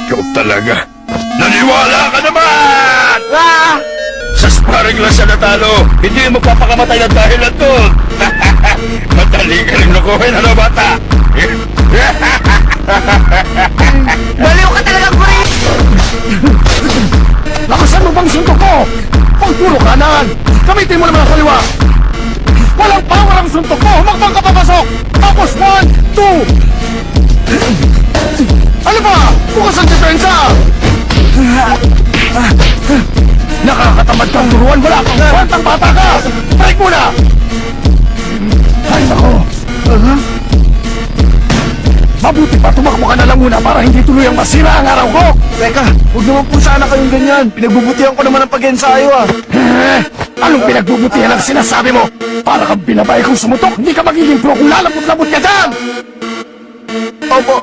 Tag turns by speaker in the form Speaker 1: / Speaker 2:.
Speaker 1: Ikaw talaga. Naniwala ka naman!
Speaker 2: Ah!
Speaker 1: Sa sparring lang siya natalo. Hindi mo magpapakamatay na dahilan doon. Madali ka rin nakuhin, ano bata?
Speaker 2: Baliw ka talaga, Kuya!
Speaker 3: Lakasan mo bang suntok ko? Pag puro kanan, gamitin mo naman ang kaliwa. Walang power ang suntok ko, humakbang ka papasok. Tapos 1, 2. Ano ba? Bukas ang depensa. Nakakatamad kang turuan, wala kang kwentang bata ka. Break muna. Ay nako. Mabuti pa tumakbo ka na lang muna para hindi tuloy ang masira ang araw ko.
Speaker 2: Teka, huwag naman po sana kayong ganyan. Pinagbubutihan ko naman ang pag-ensayo ah.
Speaker 3: Anong pinagbubutihan ang sinasabi mo? Para kang binabay kong sumutok, hindi ka magiging pro kung lalabot-labot ka dyan!
Speaker 2: Opo,